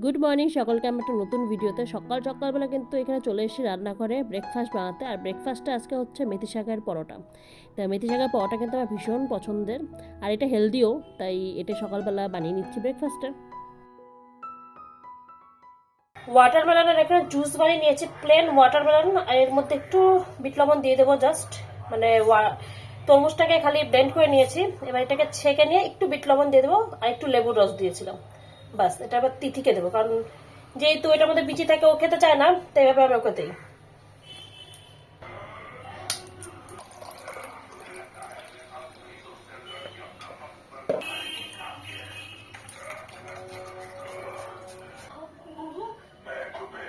Good morning সকলকে। আমি একটা নতুন ভিডিওতে সকালবেলা কিন্তু এখানে চলে এসেছি রান্নাঘরে ব্রেকফাস্ট বানাতে। আর ব্রেকফাস্টটা আজকে হচ্ছে মেথি শাকের পরোটা। তাই মেথি শাকের পরোটা কিন্তু আমার ভীষণ পছন্দের, আর এটা হেলদিও, তাই এটা সকালবেলা বানিয়ে নিচ্ছি ব্রেকফাস্টে। ওয়াটারমেলনের এখানে জুস বানিয়ে নিয়েছি, প্লেন ওয়াটারমেলন, আর এর মধ্যে একটু বিট লবণ দিয়ে দেবো জাস্ট, মানে তরমুজটাকে খালি ব্লেন্ড করে নিয়েছি। এবার এটাকে ছেঁকে নিয়ে একটু বিট লবণ দিয়ে দেবো আর একটু লেবুর রস দিয়েছিলাম, বাস। এটা আবার তিথিকে দেবো, কারণ যেহেতু এটার মধ্যে বিচি থাকে ও খেতে চায় না, তো এভাবে আমি ওকে দিই।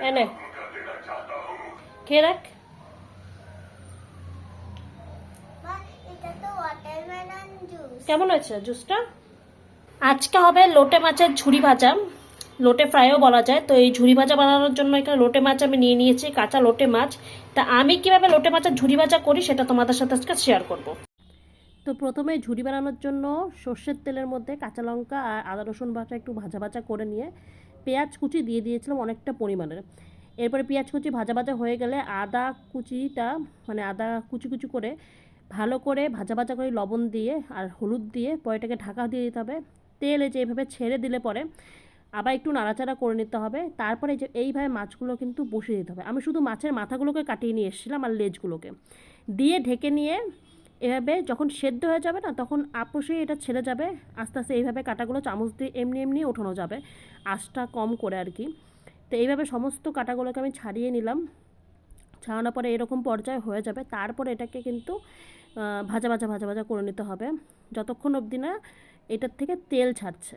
এনে খেয়ে দেখ। কেমন হয়েছে জুসটা? আজকে হবে লোটে মাছের ঝুরি ভাজা, লোটে ফ্রাইও বলা যায়। তো এই ঝুরি ভাজা বানানোর জন্য এখানে লোটে মাছ আমি নিয়ে নিয়েছি, কাঁচা লোটে মাছ। তা আমি কিভাবে লোটে মাছের ঝুরি ভাজা করি সেটা তোমাদের সাথে আজকে শেয়ার করব। তো প্রথমে ঝুরি বানানোর জন্য সর্ষের তেলের মধ্যে কাঁচা লঙ্কা আর আদা রসুন বাটা একটু ভাজা ভাজা করে নিয়ে পেঁয়াজ কুচি দিয়ে দিয়েছিলাম অনেকটা পরিমাণের। এরপরে পেঁয়াজ কুচি ভাজা ভাজা হয়ে গেলে আদা কুচিটা, মানে আদা কুচি কুচি করে ভালো করে ভাজা ভাজা করে লবণ দিয়ে আর হলুদ দিয়ে পরে এটাকে ঢাকা দিয়ে দিতে হবে। তেল এই যে এইভাবে ছেড়ে দিলে পরে আবার একটু নাড়াচাড়া করে নিতে হবে। তারপরে যে এইভাবে মাছগুলো কিন্তু বসিয়ে দিতে হবে। আমি শুধু মাছের মাথাগুলোকে কাটিয়ে নিয়ে এসেছিলাম আর লেজগুলোকে দিয়ে ঢেকে নিয়ে এভাবে যখন সেদ্ধ হয়ে যাবে না, তখন আপোষে এটা ছেড়ে যাবে আস্তে আস্তে। এইভাবে কাটাগুলো চামচ দিয়ে এমনি এমনি ওঠানো যাবে, আঁচটা কম করে আর কি। তো এইভাবে সমস্ত কাটাগুলোকে আমি ছাড়িয়ে নিলাম। ছাড়ানোর পরে এরকম পর্যায়ে হয়ে যাবে। তারপরে এটাকে কিন্তু ভাজা ভাজা ভাজা ভাজা করে নিতে হবে যতক্ষণ অবধি না এটার থেকে তেল ছাড়ছে।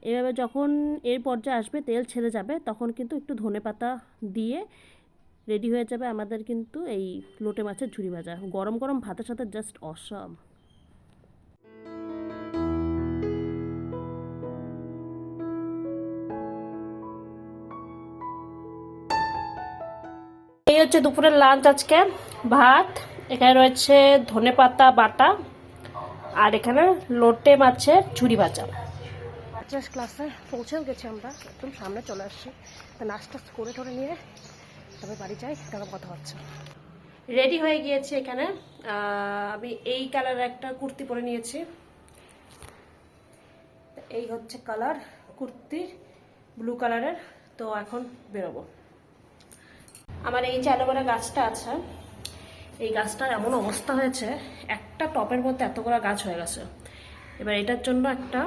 এভাবে যখন এর পর্যায়ে আসবে, তেল ছেড়ে যাবে, তখন কিন্তু একটু ধনেপাতা দিয়ে রেডি হয়ে যাবে আমাদের কিন্তু এই লোটে মাছের ঝুরি ভাজা। গরম গরম ভাতের সাথে জাস্ট অসম। এই হচ্ছে দুপুরের লাঞ্চ আজকে। ভাত, এখানে রয়েছে ধনেপাতা বাটা, আর এখানে লোটে মাছের ঝুরি ভাজা। নাচ ক্লাসে পৌঁছেও গেছি আমরা, একদম সামনে চলে আসছি। তো নাচটা করে টোরে নিয়ে তবে বাড়ি যাই, তারপর কথা হচ্ছে। রেডি হয়ে গিয়েছি এখানে। আমি এই কালারের একটা কুর্তি পরে নিয়েছি। এই হচ্ছে কালার কুর্তির, ব্লু কালারের। তো এখন বেরোবো। আমার এই যে অ্যালোভেরা গাছটা আছে, এই গাছটার এমন অবস্থা হয়েছে, একটা টপের মধ্যে এতগুলো গাছ হয়ে গেছে। এবার এটার জন্য একটা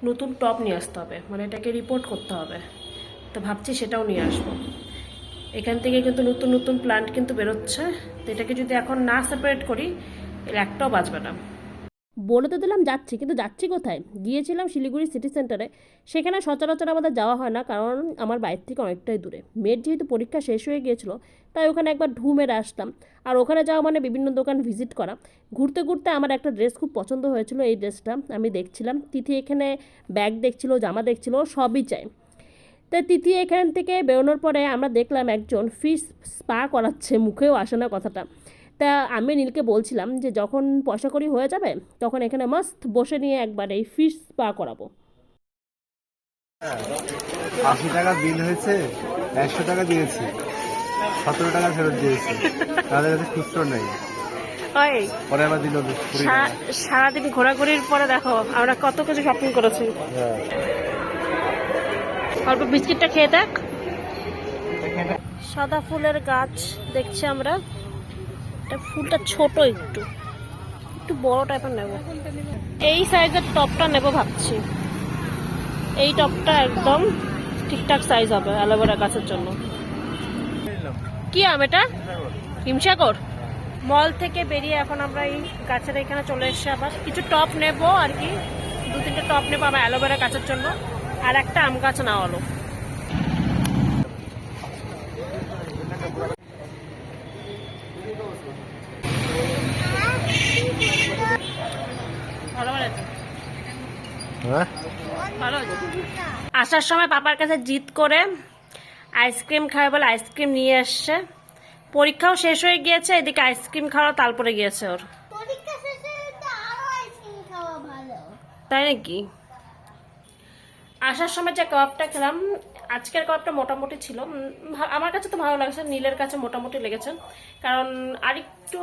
নতুন টপ নিয়ে আসতে হবে, মানে এটাকে রিপোর্ট করতে হবে। তো ভাবছি সেটাও নিয়ে আসবো। এখান থেকে কিন্তু নতুন নতুন প্লান্ট কিন্তু বেরোচ্ছে। তো এটাকে যদি এখন না সেপারেট করি, এর একটাও বাঁচবে না। বলে তো দিলাম যাচ্ছি, কিন্তু যাচ্ছি কোথায়? গিয়েছিলাম শিলিগুড়ি সিটি সেন্টারে। সেখানে সচরাচর আমাদের যাওয়া হয় না, কারণ আমার বাড়ির থেকে অনেকটাই দূরে। মেয়ের যেহেতু পরীক্ষা শেষ হয়ে গিয়েছিল, তাই ওখানে একবার ঢু মেরে আসলাম। আর ওখানে যাওয়া মানে বিভিন্ন দোকান ভিজিট করা। ঘুরতে ঘুরতে আমার একটা ড্রেস খুব পছন্দ হয়েছিল, এই ড্রেসটা আমি দেখছিলাম। তিথি এখানে ব্যাগ দেখছিল, জামা দেখছিল, সবই চাই। তাই তিথি এখান থেকে বেরোনোর পরে আমরা দেখলাম একজন ফিশ স্পা করাচ্ছে, মুখেও আসে না কথাটা। তা আমি নীলকে বলছিলাম যে যখন পয়সা করি হয়ে যাবে, তখন এখানে মাস্ট বসে নিয়ে একবার এই ফিশ স্পা করাবো। 80 টাকা বিল হয়েছে, 100 টাকা দিয়েছি, 17 টাকা ফেরত দিয়েছি। তাদের কাছে খুচরো নেই, পরে আবার দিল 20 টাকা। সারাদিন ঘোরাঘুরির পরে দেখো আমরা কত কিছু শপিং করেছি। অল্প বিস্কিটটা খেয়ে দেখ। সাদা ফুলের গাছ দেখছি আমরা। এটা ফুলটা ছোট, একটু একটু বড় টাইপের নেব। এই সাইজের টপটা নেব ভাবছি। এই টপটা একদম ঠিকঠাক সাইজ হবে অ্যালোভেরা গাছের জন্য। কি আম এটা? হিমসাগর। মল থেকে বেরিয়ে এখন আমরা এই গাছের এখানে চলে এসেছি। আবার কিছু টপ নেব আর কি, 2-3টে টপ নেবো আমার অ্যালোভেরা গাছের জন্য। আর একটা আম গাছ না হলো। আসার সময় পাপার কাছে জিদ করে আইসক্রিম খাবে বলে আইসক্রিম নিয়ে আসছে। পরীক্ষাও শেষ হয়ে গিয়েছে, এদিকে আইসক্রিম খাওয়া তাল পড়ে গিয়েছে ওর। তাই নাকি? আসার সময় যে কাবাবটা খেলাম, আজকের কাবাবটা মোটামুটি ছিল, আমার কাছে তো ভালো লাগছে, নীলের কাছে মোটামুটি লেগেছে, কারণ আরেকটু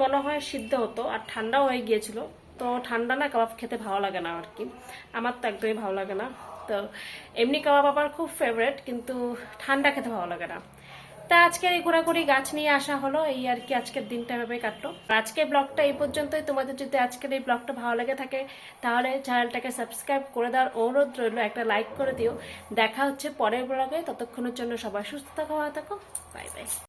মনে হয় সিদ্ধ হতো, আর ঠান্ডাও হয়ে গিয়েছিল। তো ঠান্ডা না কাবাব খেতে ভালো লাগে না আর কি, আমার তো একদমই ভালো লাগে না। তো এমনি কাবাব আমার খুব ফেভারিট, কিন্তু ঠান্ডা খেতে ভালো লাগে না। তা আজকে এই ঘোরাঘুরি গাছ নিয়ে আসা হলো, এই আর কি আজকের দিনটা এভাবে কাটলো। আজকের ব্লগটা এই পর্যন্তই। তোমাদের যদি আজকের এই ব্লগটা ভালো লেগে থাকে তাহলে চ্যানেলটাকে সাবস্ক্রাইব করে দেওয়ার অনুরোধ রইল, একটা লাইক করে দিও। দেখা হচ্ছে পরের ব্লগে, ততক্ষণের জন্য সবাই সুস্থ থাকো, ভালো থাকো, বাই বাই।